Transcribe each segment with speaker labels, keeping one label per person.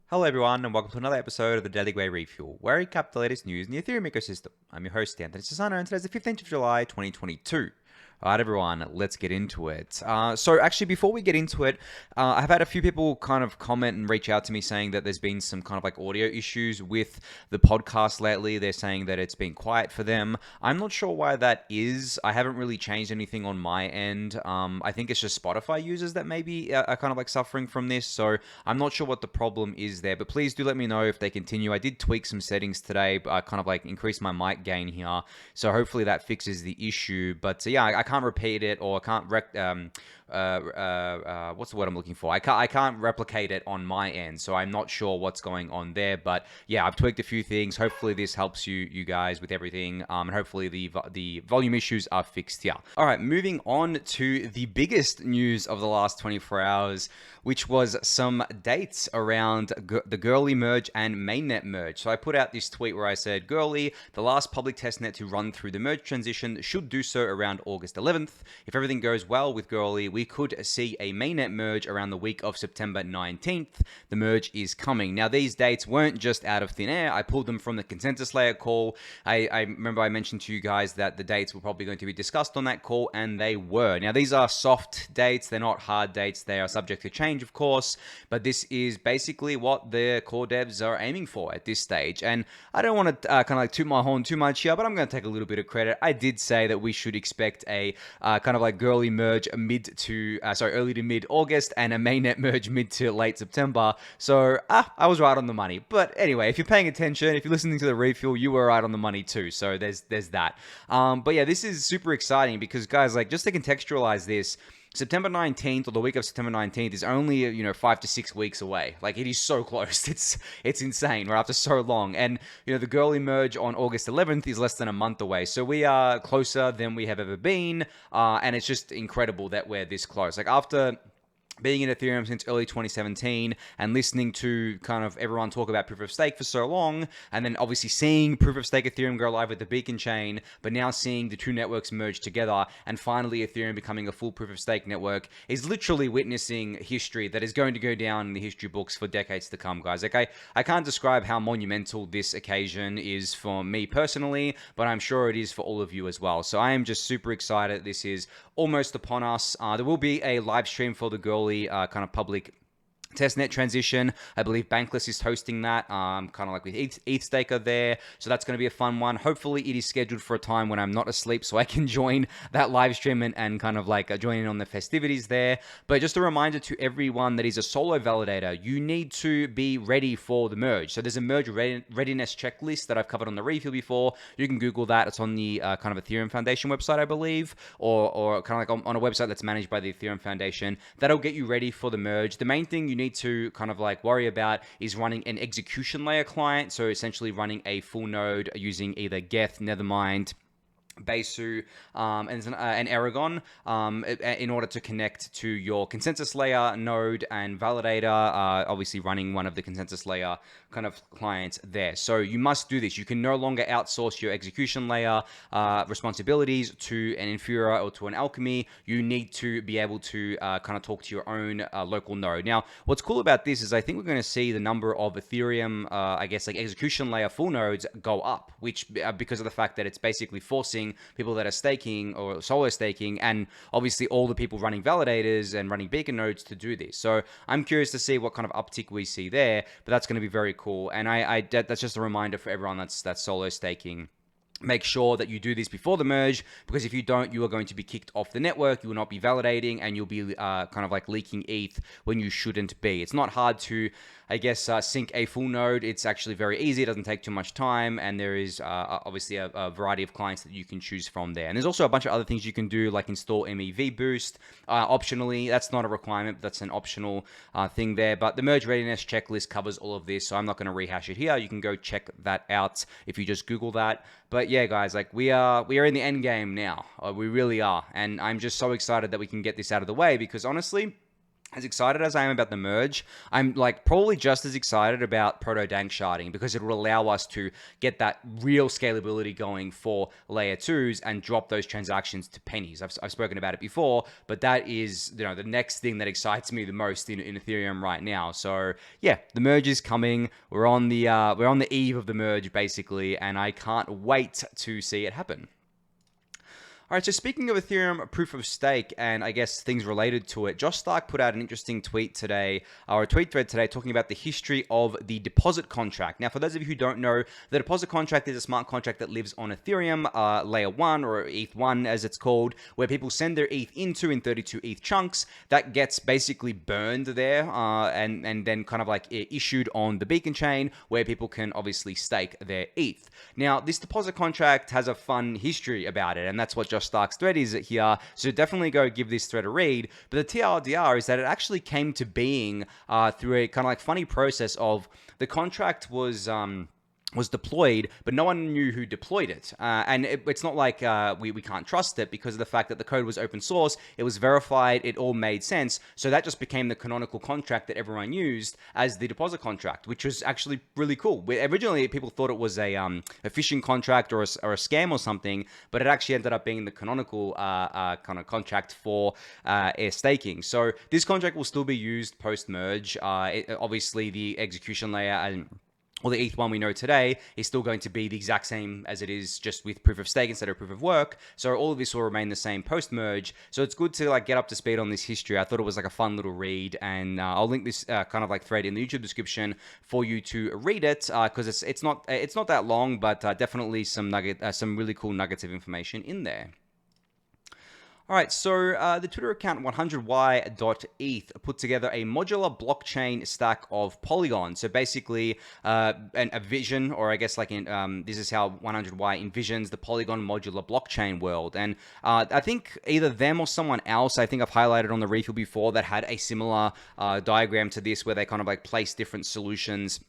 Speaker 1: Hello everyone and welcome to another episode of the Daily Gwei Refuel, where we recap the latest news in the Ethereum ecosystem. I'm your host Anthony Sassano and today's the 15th of July 2022. Alright everyone, let's get into it. So actually before we get into it, I've had a few people kind of comment and reach out to me saying that there's been some kind of like audio issues with the podcast lately. They're saying that it's been quiet for them. I'm not sure why that is. I haven't really changed anything on my end. I think it's just Spotify users that maybe are kind of like suffering from this. So I'm not sure what the problem is there, but please do let me know if they continue. I did tweak some settings today, but I kind of like increased my mic gain here. So hopefully that fixes the issue. But yeah, I can't repeat it, or I can't what's the word I'm looking for? I can't replicate it on my end, so I'm not sure what's going on there. But yeah, I've tweaked a few things. Hopefully this helps you guys with everything, and hopefully the volume issues are fixed here. All right, moving on to the biggest news of the last 24 hours, which was some dates around the Görli merge and mainnet merge. So I put out this tweet where I said, Görli, the last public testnet to run through the merge transition, should do so around August 11th. If everything goes well with Görli, we could see a mainnet merge around the week of September 19th. The merge is coming. Now, these dates weren't just out of thin air. I pulled them from the consensus layer call. I remember I mentioned to you guys that the dates were probably going to be discussed on that call, and they were. Now, these are soft dates. They're not hard dates. They are subject to change, of course, but this is basically what the core devs are aiming for at this stage. And I don't want to kind of like toot my horn too much here, but I'm going to take a little bit of credit. I did say that we should expect a kind of like Görli merge early to mid August and a mainnet merge mid to late September. So I was right on the money. But anyway, if you're paying attention, if you're listening to the refuel, you were right on the money too. So there's that. But yeah, this is super exciting because guys, like just to contextualize this, September 19th, or the week of September 19th, is only 5 to 6 weeks away. Like, it is so close. It's insane. We're after so long. And the Görli merge on August 11th is less than a month away. So we are closer than we have ever been. And it's just incredible that we're this close. Like, after being in Ethereum since early 2017 and listening to kind of everyone talk about proof of stake for so long, and then obviously seeing proof of stake Ethereum go live with the beacon chain, but now seeing the two networks merge together and finally Ethereum becoming a full proof of stake network is literally witnessing history that is going to go down in the history books for decades to come, guys. Like, I can't describe how monumental this occasion is for me personally, but I'm sure it is for all of you as well. So I am just super excited. This is almost upon us. There will be a live stream for the Görli kind of public testnet transition. I believe Bankless is hosting that, kind of like with ETH Staker there. So that's going to be a fun one. Hopefully it is scheduled for a time when I'm not asleep so I can join that live stream and kind of like join in on the festivities there. But just a reminder to everyone that is a solo validator, you need to be ready for the merge. So there's a merge readiness checklist that I've covered on the refuel before. You can Google that. It's on the kind of Ethereum Foundation website, I believe, or kind of like on a website that's managed by the Ethereum Foundation. That'll get you ready for the merge. The main thing you need to kind of like worry about is running an execution layer client. So essentially running a full node using either Geth, Nethermind, Besu, and Aragon in order to connect to your consensus layer node and validator, obviously running one of the consensus layer kind of clients there. So you must do this. You can no longer outsource your execution layer responsibilities to an Infura or to an Alchemy. You need to be able to kind of talk to your own local node. Now, what's cool about this is I think we're going to see the number of Ethereum, I guess, like execution layer full nodes go up, which because of the fact that it's basically forcing people that are staking or solo staking and obviously all the people running validators and running beacon nodes to do this. So I'm curious to see what kind of uptick we see there, but that's going to be very cool. And that's just a reminder for everyone that's solo staking. Make sure that you do this before the merge, because if you don't, you are going to be kicked off the network. You will not be validating, and you'll be kind of like leaking ETH when you shouldn't be. It's not hard to, I guess, sync a full node. It's actually very easy. It doesn't take too much time, and there is obviously a variety of clients that you can choose from there. And there's also a bunch of other things you can do, like install MEV Boost optionally. That's not a requirement, but that's an optional thing there. But the merge readiness checklist covers all of this, so I'm not going to rehash it here. You can go check that out if you just Google that. But yeah, guys, like we are in the end game now. We really are, and I'm just so excited that we can get this out of the way because honestly, as excited as I am about the merge, I'm like probably just as excited about proto-dank sharding, because it will allow us to get that real scalability going for layer 2s and drop those transactions to pennies. I've spoken about it before, but that is, you know, the next thing that excites me the most in Ethereum right now. So yeah, the merge is coming. We're on the eve of the merge basically, and I can't wait to see it happen. All right, so speaking of Ethereum proof of stake and I guess things related to it, Josh Stark put out an interesting tweet today, or a tweet thread today, talking about the history of the deposit contract. Now, for those of you who don't know, the deposit contract is a smart contract that lives on Ethereum, layer 1 or ETH1 as it's called, where people send their ETH into in 32 ETH chunks. That gets basically burned there and then kind of like issued on the Beacon chain, where people can obviously stake their ETH. Now, this deposit contract has a fun history about it, and that's what Josh Stark's thread is here, so definitely go give this thread a read. But the TLDR is that it actually came to being through a kind of like funny process of the contract was deployed, but no one knew who deployed it. And it's not like we can't trust it because of the fact that the code was open source, it was verified, it all made sense. So that just became the canonical contract that everyone used as the deposit contract, which was actually really cool. Originally, people thought it was a phishing contract or a scam or something, but it actually ended up being the canonical kind of contract for air staking. So this contract will still be used post-merge. Obviously, the execution layer and or the ETH1 we know today is still going to be the exact same as it is, just with proof of stake instead of proof of work. So all of this will remain the same post-merge. So it's good to like get up to speed on this history. I thought it was like a fun little read, and I'll link this kind of like thread in the YouTube description for you to read it, because it's not that long, but definitely some really cool nuggets of information in there. All right, so the Twitter account 100y.eth put together a modular blockchain stack of Polygon. So basically, a vision, or I guess like this is how 100y envisions the Polygon modular blockchain world. And I think either them or someone else, I think I've highlighted on the refuel before, that had a similar diagram to this, where they kind of like place different solutions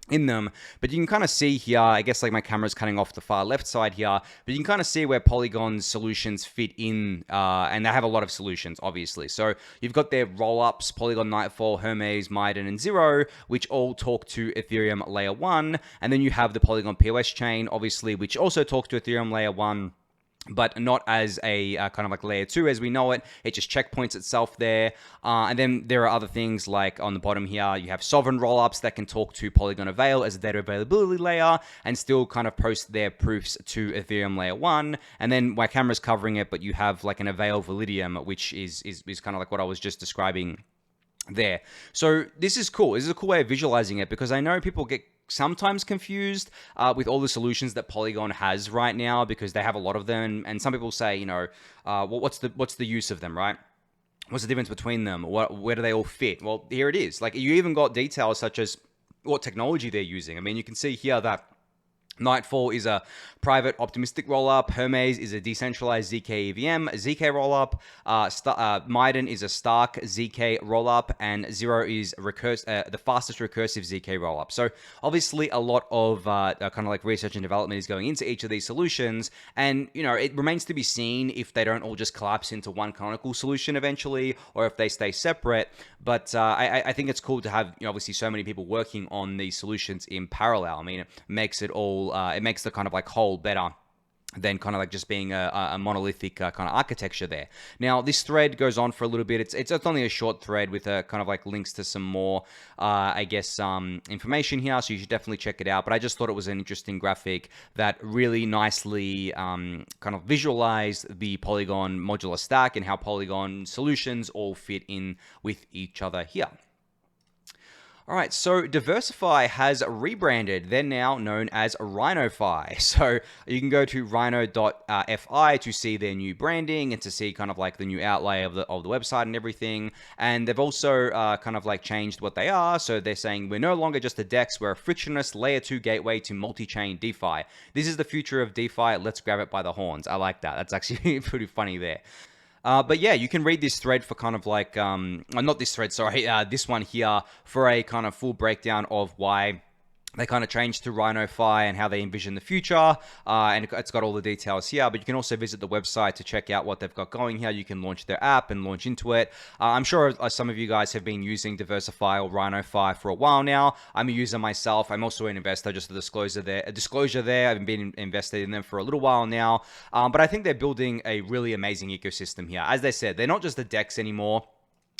Speaker 1: in them. But you can kind of see here, I guess like my camera's cutting off the far left side here, but you can kind of see where Polygon's solutions fit in, and they have a lot of solutions, obviously. So you've got their rollups, Polygon Nightfall, Hermes, Maiden, and Zero, which all talk to Ethereum layer 1. And then you have the Polygon POS chain, obviously, which also talks to Ethereum layer 1, but not as a kind of like layer 2 as we know it. It just checkpoints itself there. And then there are other things like on the bottom here, you have sovereign rollups that can talk to Polygon Avail as a data availability layer and still kind of post their proofs to Ethereum layer 1. And then my camera's covering it, but you have like an Avail Validium, which is kind of like what I was just describing there. So this is cool. This is a cool way of visualizing it, because I know people get sometimes confused with all the solutions that Polygon has right now, because they have a lot of them, and some people say, you know, what's the use of them, right? What's the difference between them? Where do they all fit? Well, here it is. Like, you even got details such as what technology they're using. I mean, you can see here that Nightfall is a private optimistic rollup. Hermes is a decentralized zkEVM ZK rollup. Maiden is a Stark ZK rollup, and Zero is the fastest recursive ZK rollup. So obviously a lot of kind of like research and development is going into each of these solutions, and you know, it remains to be seen if they don't all just collapse into one canonical solution eventually, or if they stay separate. But I think it's cool to have, you know, obviously so many people working on these solutions in parallel. I mean, it makes it all it makes the kind of like whole better than kind of like just being a monolithic kind of architecture there. Now, this thread goes on for a little bit. It's only a short thread with a kind of like links to some more, I guess, information here. So you should definitely check it out. But I just thought it was an interesting graphic that really nicely kind of visualized the Polygon modular stack and how Polygon solutions all fit in with each other here. All right, so DiversiFi has rebranded. They're now known as Rhino.fi. So you can go to Rhino.fi to see their new branding and to see kind of like the new outlay of the website and everything. And they've also kind of like changed what they are. So they're saying we're no longer just a DEX, we're a frictionless layer 2 gateway to multi-chain DeFi. This is the future of DeFi. Let's grab it by the horns. I like that. That's actually pretty funny there. But yeah, you can read this thread for kind of like, not this thread, sorry, this one here for a kind of full breakdown of why they kind of changed to Rhino.fi and how they envision the future, and it's got all the details here, but you can also visit the website to check out what they've got going here. You can launch their app and launch into it. I'm sure some of you guys have been using DiversiFi or Rhino.fi for a while now. I'm a user myself. I'm also an investor, just a disclosure there. I've been invested in them for a little while now, but I think they're building a really amazing ecosystem here. As they said, they're not just the DEX anymore.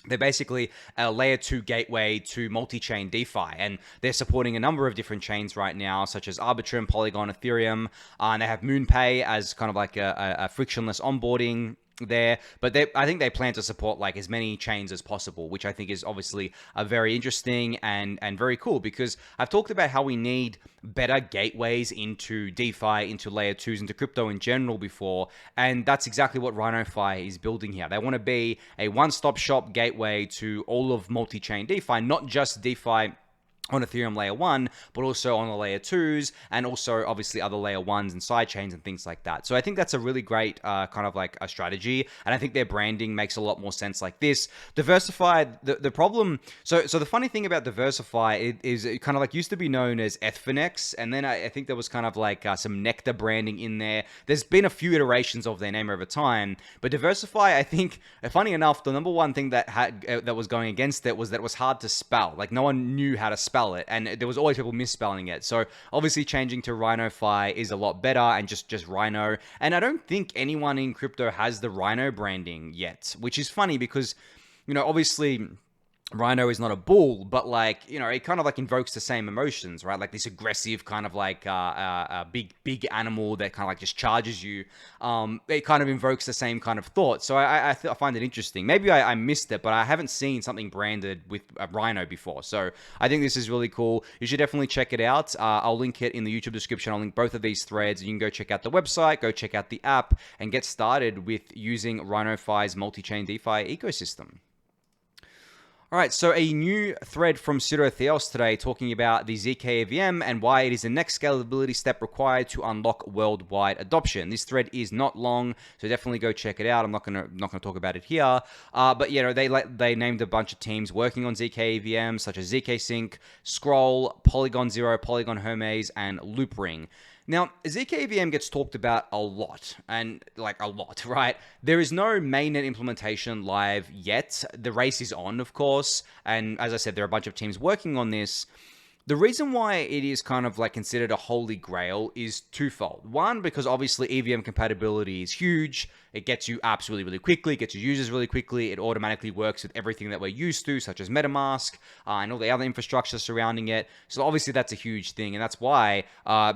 Speaker 1: They're basically a layer 2 gateway to multi-chain DeFi, and they're supporting a number of different chains right now, such as Arbitrum, Polygon, Ethereum, and they have MoonPay as kind of like a frictionless onboarding there, but I think they plan to support like as many chains as possible, which I think is obviously very interesting and very cool, because I've talked about how we need better gateways into DeFi, into layer 2s, into crypto in general before, and that's exactly what Rhino.fi is building here. They want to be a one-stop shop gateway to all of multi-chain DeFi, not just DeFi on Ethereum layer 1, but also on the layer 2s, and also obviously other layer 1s and side chains and things like that. So I think that's a really great kind of like a strategy, and I think their branding makes a lot more sense like this. DeversiFi, the problem, so the funny thing about DeversiFi is it kind of like used to be known as Ethfinex, and then I think there was kind of like some Nectar branding in there. There's been a few iterations of their name over time, but DeversiFi, I think, funny enough, the number one thing that was going against it was that it was hard to spell. Like no one knew how to spell it, and there was always people misspelling it. So obviously changing to Rhino.fi is a lot better, and just Rhino. And I don't think anyone in crypto has the Rhino branding yet, which is funny because, you know, obviously Rhino is not a bull, but like, you know, it kind of like invokes the same emotions, right? Like this aggressive kind of like big animal that kind of like just charges you. It kind of invokes the same kind of thought. So I find it interesting. Maybe I missed it, but I haven't seen something branded with a Rhino before. So I think this is really cool. You should definitely check it out. I'll link it in the YouTube description. I'll link both of these threads. You can go check out the website, go check out the app, and get started with using Rhino.fi's multi-chain DeFi ecosystem. All right, so a new thread from Pseudotheos today talking about the zkEVM and why it is the next scalability step required to unlock worldwide adoption. This thread is not long, so definitely go check it out. I'm not gonna talk about it here, but you know they named a bunch of teams working on zkEVM, such as zkSync, Scroll, Polygon Zero, Polygon Hermes, and Loopring. Now, zkEVM gets talked about a lot, and like a lot, right? There is no mainnet implementation live yet. The race is on, of course, and as I said, there are a bunch of teams working on this. The reason why it is kind of like considered a holy grail is twofold. One, because obviously EVM compatibility is huge. It gets you apps really quickly, it gets you users really quickly. It automatically works with everything that we're used to, such as MetaMask and all the other infrastructure surrounding it. So obviously that's a huge thing, and that's why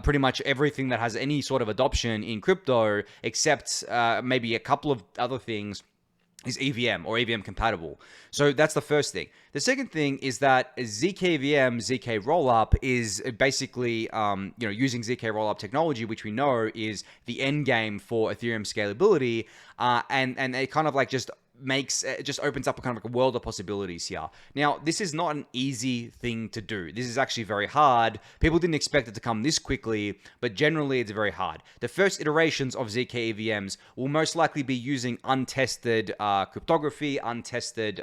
Speaker 1: pretty much everything that has any sort of adoption in crypto, except maybe a couple of other things, is EVM or EVM compatible. So that's the first thing. The second thing is that zkEVM, ZK Rollup is basically, using ZK Rollup technology, which we know is the end game for Ethereum scalability, and it kind of like just opens up a kind of like a world of possibilities here. Now, this is not an easy thing to do. This is actually very hard. People didn't expect it to come this quickly, but generally it's very hard. The first iterations of zkEVMs will most likely be using untested cryptography, untested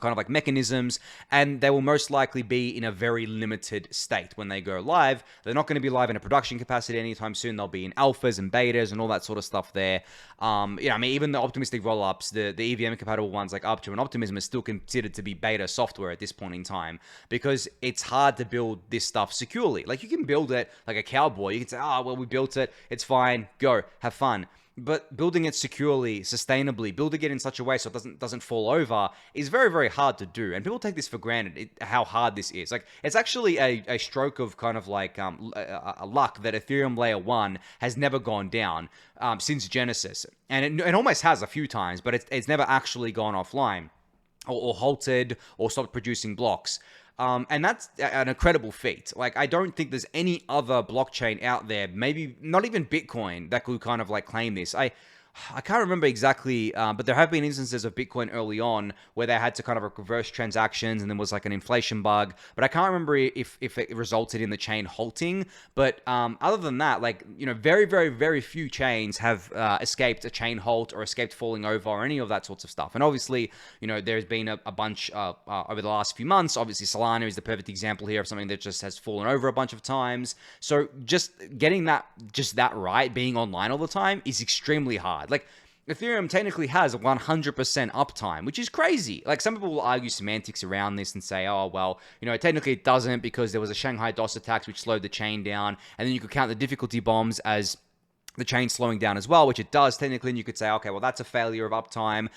Speaker 1: kind of like mechanisms, and they will most likely be in a very limited state when they go live. They're not going to be live in a production capacity anytime soon. They'll be in alphas and betas and all that sort of stuff there. Even the optimistic rollups, the EVM compatible ones like Arbitrum and Optimism are still considered to be beta software at this point in time, because it's hard to build this stuff securely. Like you can build it like a cowboy. You can say, we built it. It's fine. Go. Have fun. But building it securely, sustainably, building it in such a way so it doesn't fall over is very hard to do. And people take this for granted, how hard this is. Like, it's actually a stroke of kind of like a luck that Ethereum layer 1 has never gone down since Genesis. And it almost has a few times, but it's never actually gone offline or halted or stopped producing blocks. And that's an incredible feat. Like, I don't think there's any other blockchain out there, maybe not even Bitcoin, that could kind of like claim this. I can't remember exactly, but there have been instances of Bitcoin early on where they had to kind of reverse transactions and there was like an inflation bug. But I can't remember if it resulted in the chain halting. But other than that, like, very, very, very few chains have escaped a chain halt or escaped falling over or any of that sorts of stuff. And obviously, there's been a bunch over the last few months. Obviously, Solana is the perfect example here of something that just has fallen over a bunch of times. So just getting that right, being online all the time is extremely hard. Like, Ethereum technically has 100% uptime, which is crazy. Like, some people will argue semantics around this and say, oh, well, technically it doesn't because there was a Shanghai DOS attack which slowed the chain down, and then you could count the difficulty bombs as the chain slowing down as well, which it does technically, and you could say, okay, well, that's a failure of uptime.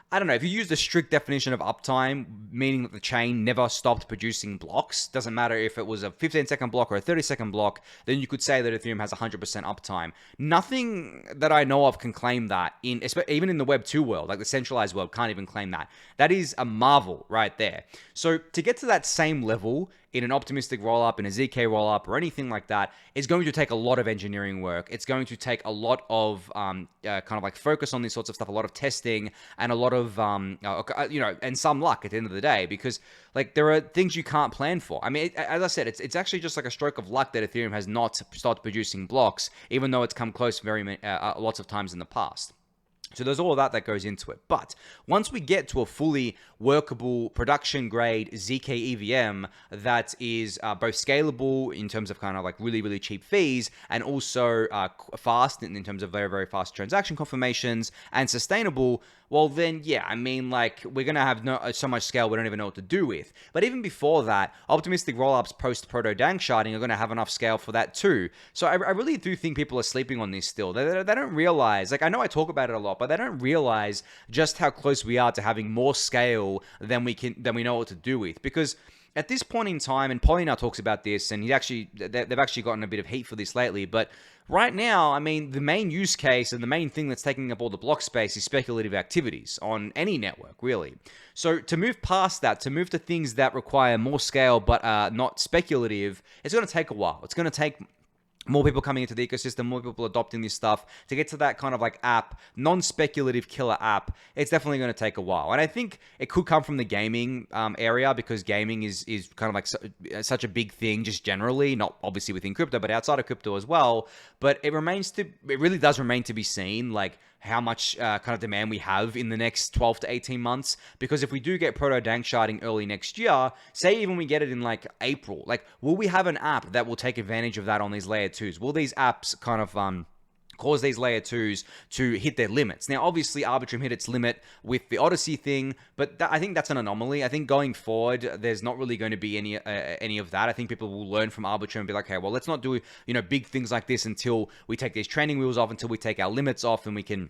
Speaker 1: I don't know, if you use the strict definition of uptime, meaning that the chain never stopped producing blocks, doesn't matter if it was a 15-second block or a 30-second block, then you could say that Ethereum has 100% uptime. Nothing that I know of can claim that, even in the Web 2 world, like the centralized world, can't even claim that. That is a marvel right there. So to get to that same level in an optimistic rollup, in a ZK rollup, or anything like that, is going to take a lot of engineering work. It's going to take a lot of kind of like focus on these sorts of stuff, a lot of testing, and a lot of and some luck at the end of the day, because like there are things you can't plan for. I mean, as I said, it's actually just like a stroke of luck that Ethereum has not started producing blocks, even though it's come close very lots of times in the past. So there's all of that goes into it. But once we get to a fully workable production grade zkEVM that is both scalable in terms of kind of like really, really cheap fees, and also fast in terms of very, very fast transaction confirmations, and sustainable, well then, yeah, I mean, like, we're going to have so much scale we don't even know what to do with. But even before that, optimistic rollups post proto-dank sharding are going to have enough scale for that too. So I really do think people are sleeping on this still. They don't realize, like, I know I talk about it a lot, but they don't realize just how close we are to having more scale than we know what to do with. Because at this point in time, and Polly now talks about this, and they've actually gotten a bit of heat for this lately, but right now, I mean, the main use case and the main thing that's taking up all the block space is speculative activities on any network, really. So to move past that, to move to things that require more scale but not speculative, it's going to take a while. It's going to take more people coming into the ecosystem, more people adopting this stuff. To get to that kind of like app, non-speculative killer app, it's definitely going to take a while. And I think it could come from the gaming area, because gaming is kind of like such a big thing just generally, not obviously within crypto, but outside of crypto as well. But it really does remain to be seen, like, how much kind of demand we have in the next 12 to 18 months. Because if we do get proto-dank sharding early next year, say even we get it in like April, like, will we have an app that will take advantage of that on these layer 2s? Will these apps kind of cause these layer 2s to hit their limits? Now, obviously, Arbitrum hit its limit with the Odyssey thing, but I think that's an anomaly. I think going forward, there's not really going to be any of that. I think people will learn from Arbitrum and be like, okay, well, let's not do big things like this until we take these training wheels off, until we take our limits off, and we can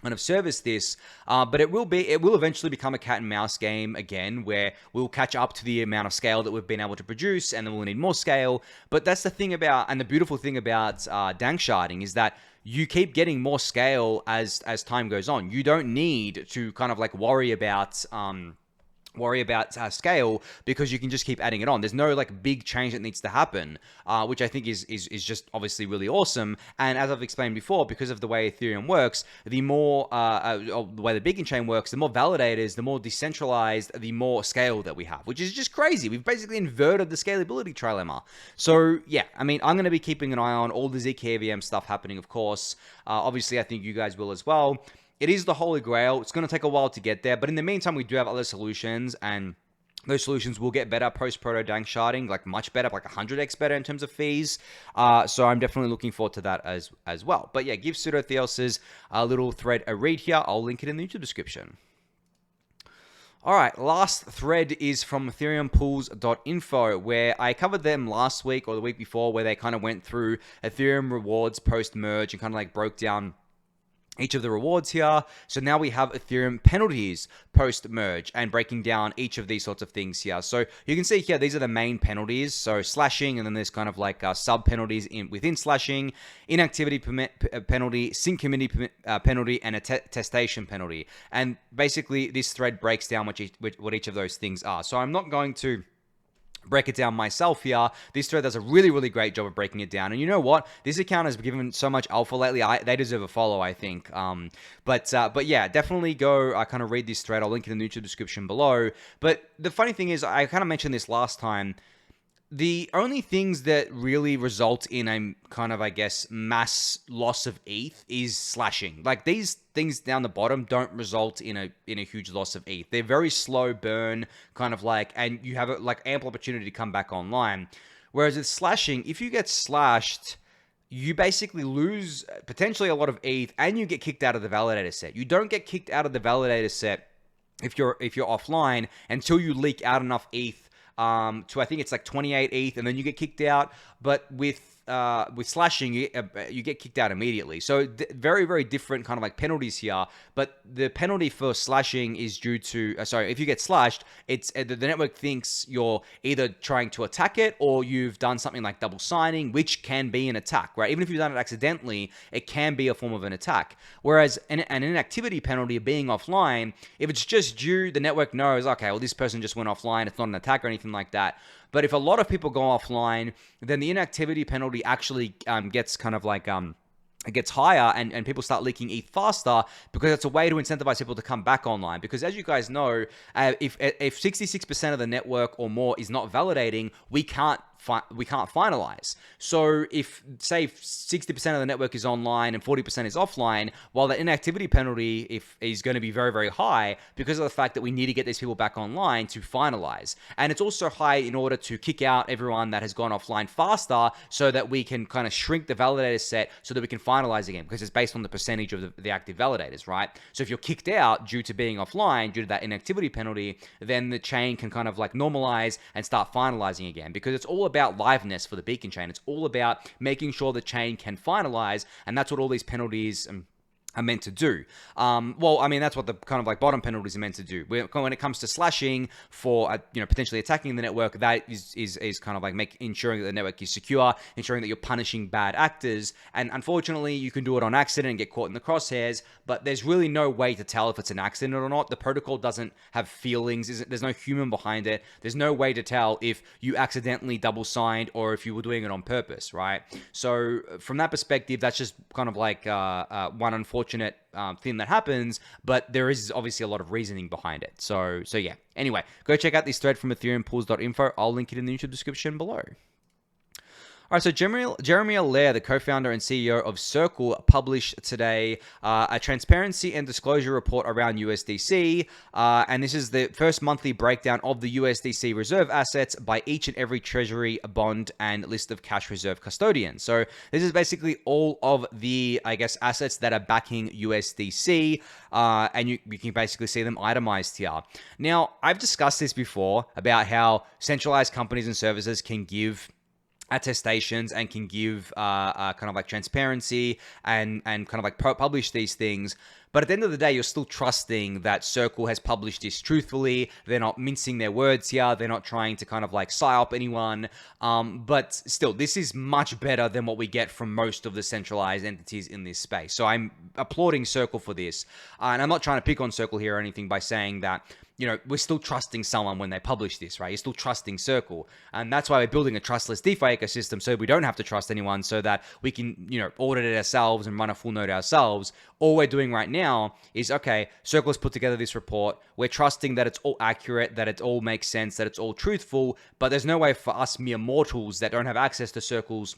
Speaker 1: kind of service this, but it will eventually become a cat and mouse game again, where we'll catch up to the amount of scale that we've been able to produce, and then we'll need more scale. But that's the thing about, and the beautiful thing about dank sharding, is that you keep getting more scale as time goes on. You don't need to kind of like worry about scale, because you can just keep adding it on. There's no like big change that needs to happen, which I think is just obviously really awesome. And as I've explained before, because of the way Ethereum works, the more the way the Beacon chain works, the more validators, the more decentralized, the more scale that we have, which is just crazy. We've basically inverted the scalability trilemma. So yeah, I mean, I'm going to be keeping an eye on all the zkEVM stuff happening, of course. Obviously, I think you guys will as well. It is the holy grail. It's going to take a while to get there, but in the meantime, we do have other solutions, and those solutions will get better post proto-dank sharding, like much better, like 100x better in terms of fees. So I'm definitely looking forward to that as well. But yeah, give Pseudotheos' little thread a read here. I'll link it in the YouTube description. All right, last thread is from EthereumPools.info, where I covered them last week or the week before, where they kind of went through Ethereum rewards post-merge and kind of like broke down each of the rewards here. So now we have Ethereum penalties post-merge, and breaking down each of these sorts of things here. So you can see here, these are the main penalties. So slashing, and then there's kind of like sub penalties within slashing, inactivity penalty, sync committee penalty, and a testation penalty. And basically this thread breaks down what each of those things are. So I'm not going to break it down myself here. This thread does a really, really great job of breaking it down. And you know what? This account has given so much alpha lately. They deserve a follow, I think. But yeah, definitely go kind of read this thread. I'll link it in the YouTube description below. But the funny thing is, I kind of mentioned this last time. The only things that really result in a kind of, I guess, mass loss of ETH is slashing. Like, these things down the bottom don't result in a huge loss of ETH. They're very slow burn, kind of like, and you have like ample opportunity to come back online. Whereas with slashing, if you get slashed, you basically lose potentially a lot of ETH, and you get kicked out of the validator set. You don't get kicked out of the validator set if you're offline until you leak out enough ETH to, I think it's like 28 ETH, and then you get kicked out. But with slashing, you get kicked out immediately. So very, very different kind of like penalties here. But the penalty for slashing is due to, if you get slashed, it's the network thinks you're either trying to attack it, or you've done something like double signing, which can be an attack, right? Even if you've done it accidentally, it can be a form of an attack. Whereas an inactivity penalty of being offline, if it's just due, the network knows, okay, well, this person just went offline, it's not an attack or anything like that. But if a lot of people go offline, then the inactivity penalty actually gets kind of like it gets higher, and people start leaking ETH faster, because it's a way to incentivize people to come back online. Because as you guys know, if 66% of the network or more is not validating, we can't finalize. So if, say, 60% of the network is online and 40% is offline, while the inactivity penalty is going to be very, very high, because of the fact that we need to get these people back online to finalize. And it's also high in order to kick out everyone that has gone offline faster, so that we can kind of shrink the validator set so that we can finalize again, because it's based on the percentage of the active validators, right? So if you're kicked out due to being offline, due to that inactivity penalty, then the chain can kind of like normalize and start finalizing again, because it's all about liveness for the beacon chain. It's all about making sure the chain can finalize, and that's what all these penalties are meant to do. Well, I mean, that's what the kind of like bottom penalties are meant to do. When it comes to slashing for, potentially attacking the network, that is kind of like ensuring that the network is secure, ensuring that you're punishing bad actors. And unfortunately, you can do it on accident and get caught in the crosshairs, but there's really no way to tell if it's an accident or not. The protocol doesn't have feelings. There's no human behind it. There's no way to tell if you accidentally double signed or if you were doing it on purpose, right? So from that perspective, that's just kind of like one unfortunate thing that happens, but there is obviously a lot of reasoning behind it. So yeah. Anyway, go check out this thread from ethereumpools.info. I'll link it in the YouTube description below. All right, so Jeremy Allaire, the co-founder and CEO of Circle, published today a transparency and disclosure report around USDC, and this is the first monthly breakdown of the USDC reserve assets by each and every treasury, bond, and list of cash reserve custodians. So this is basically all of the, I guess, assets that are backing USDC, and you can basically see them itemized here. Now, I've discussed this before about how centralized companies and services can give attestations and can give kind of like transparency and kind of like publish these things. But at the end of the day, you're still trusting that Circle has published this truthfully. They're not mincing their words here. They're not trying to kind of like psyop anyone. But still, this is much better than what we get from most of the centralized entities in this space. So I'm applauding Circle for this. And I'm not trying to pick on Circle here or anything by saying that, we're still trusting someone when they publish this, right? You're still trusting Circle. And that's why we're building a trustless DeFi ecosystem, so we don't have to trust anyone, so that we can, audit it ourselves and run a full node ourselves. All we're doing right now is, okay, Circle has put together this report. We're trusting that it's all accurate, that it all makes sense, that it's all truthful, but there's no way for us mere mortals that don't have access to Circle's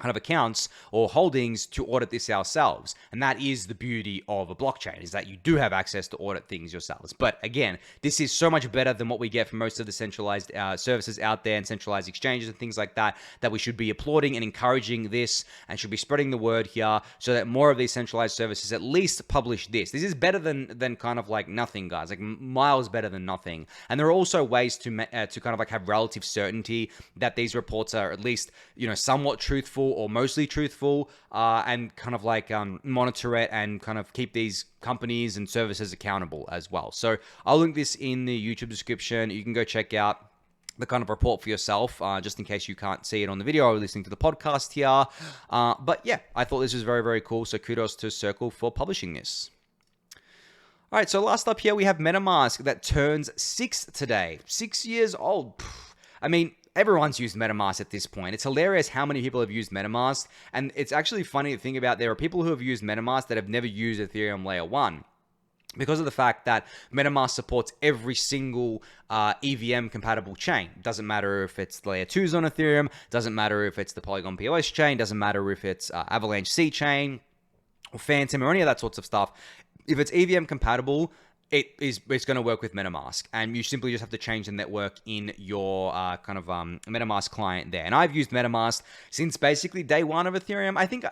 Speaker 1: kind of accounts or holdings to audit this ourselves. And that is the beauty of a blockchain, is that you do have access to audit things yourselves. But again, this is so much better than what we get from most of the centralized services out there and centralized exchanges and things like that, that we should be applauding and encouraging this and should be spreading the word here so that more of these centralized services at least publish this. This is better than kind of like nothing, guys, like miles better than nothing. And there are also ways to kind of like have relative certainty that these reports are at least, somewhat truthful or mostly truthful, and kind of like monitor it and kind of keep these companies and services accountable as well. So I'll link this in the YouTube description. You can go check out the kind of report for yourself, just in case you can't see it on the video or listening to the podcast here. But yeah, I thought this was very, very cool. So kudos to Circle for publishing this. All right, so last up here, we have MetaMask that turns 6 today. 6 years old. I mean, everyone's used MetaMask at this point. It's hilarious how many people have used MetaMask. And it's actually funny to think about. There are people who have used MetaMask that have never used Ethereum layer 1. Because of the fact that MetaMask supports every single EVM compatible chain. Doesn't matter if it's layer 2s on Ethereum, doesn't matter if it's the Polygon POS chain, doesn't matter if it's Avalanche C chain or Phantom or any of that sorts of stuff. If it's EVM compatible, it's going to work with MetaMask, and you simply just have to change the network in your MetaMask client there. And I've used MetaMask since basically day one of Ethereum. I think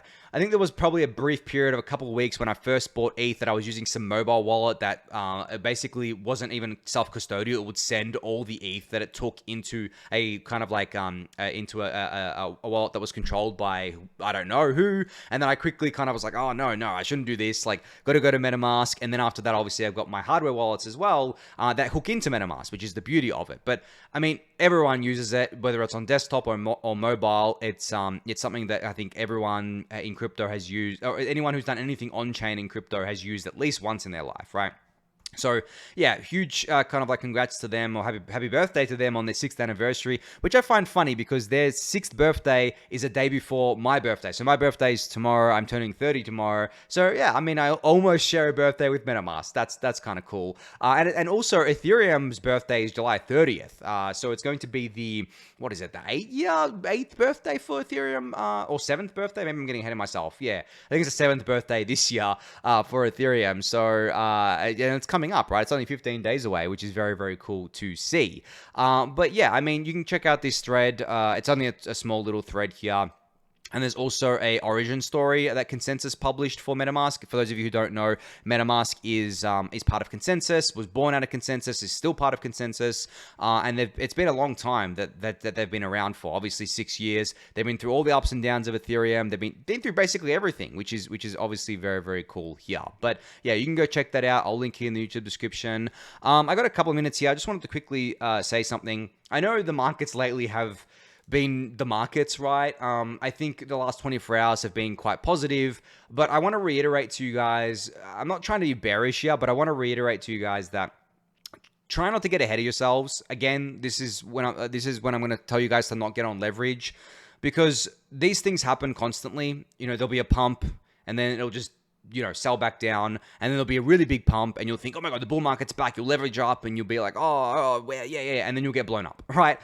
Speaker 1: there was probably a brief period of a couple of weeks when I first bought ETH that I was using some mobile wallet that it basically wasn't even self-custodial. It would send all the ETH that it took into a kind of like into a wallet that was controlled by I don't know who. And then I quickly kind of was like, oh no, I shouldn't do this. Like, got to go to MetaMask. And then after that, obviously, I've got my hardware wallets as well that hook into MetaMask, which is the beauty of it. But I mean, everyone uses it, whether it's on desktop or mobile. It's something that I think everyone in crypto has used, or anyone who's done anything on chain in crypto has used at least once in their life, right? So yeah, huge kind of like congrats to them, or happy birthday to them on their 6th anniversary, which I find funny because their 6th birthday is a day before my birthday. So my birthday is tomorrow. I'm turning 30 tomorrow. So yeah, I mean, I almost share a birthday with MetaMask. That's kind of cool. And also Ethereum's birthday is July 30th. So it's going to be the, what is it, the 8th birthday for Ethereum, or 7th birthday? Maybe I'm getting ahead of myself. Yeah, I think it's the 7th birthday this year for Ethereum. So and it's coming up, right? It's only 15 days away, which is very, very cool to see. But yeah, I mean, you can check out this thread. It's only a small little thread here. And there's also a origin story that Consensus published for MetaMask. For those of you who don't know, MetaMask is part of Consensus, was born out of Consensus, is still part of Consensus, and it's been a long time that they've been around for. Obviously, 6 years. They've been through all the ups and downs of Ethereum. They've been through basically everything, which is obviously very, very cool here. But yeah, you can go check that out. I'll link here in the YouTube description. I got a couple of minutes here. I just wanted to quickly say something. I know the markets lately have been the markets, right? I think the last 24 hours have been quite positive, but I want to reiterate to you guys, I'm not trying to be bearish here, but I want to reiterate to you guys that try not to get ahead of yourselves. Again, this is when I'm going to tell you guys to not get on leverage, because these things happen constantly. You know, there'll be a pump and then it'll just, you know, sell back down, and then there'll be a really big pump and you'll think, oh my God, the bull market's back. You'll leverage up and you'll be like, yeah. And then you'll get blown up, right?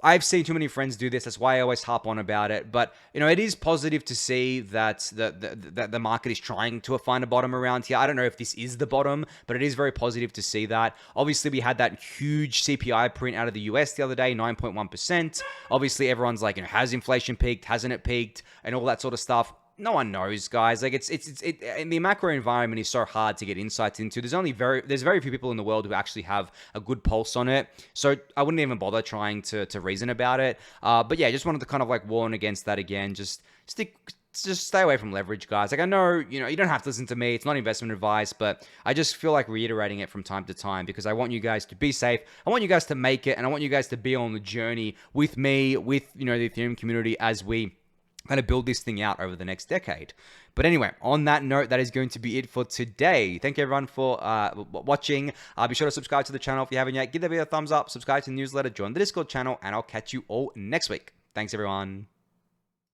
Speaker 1: I've seen too many friends do this. That's why I always harp on about it. But, you know, it is positive to see that the market is trying to find a bottom around here. I don't know if this is the bottom, but it is very positive to see that. Obviously, we had that huge CPI print out of the US the other day, 9.1%. Obviously, everyone's like, you know, has inflation peaked? Hasn't it peaked? And all that sort of stuff. No one knows, guys. Like, it's in the macro environment is so hard to get insights into. There's very few people in the world who actually have a good pulse on it. So I wouldn't even bother trying to reason about it. But yeah, just wanted to kind of like warn against that again. Just stay away from leverage, guys. Like, I know, you know, you don't have to listen to me. It's not investment advice, but I just feel like reiterating it from time to time because I want you guys to be safe. I want you guys to make it, and I want you guys to be on the journey with me, with, you know, the Ethereum community as we kind of build this thing out over the next decade. But anyway, on that note, that is going to be it for today. Thank you everyone for watching. Be sure to subscribe to the channel if you haven't yet. Give the video a thumbs up, subscribe to the newsletter, join the Discord channel, and I'll catch you all next week. Thanks everyone.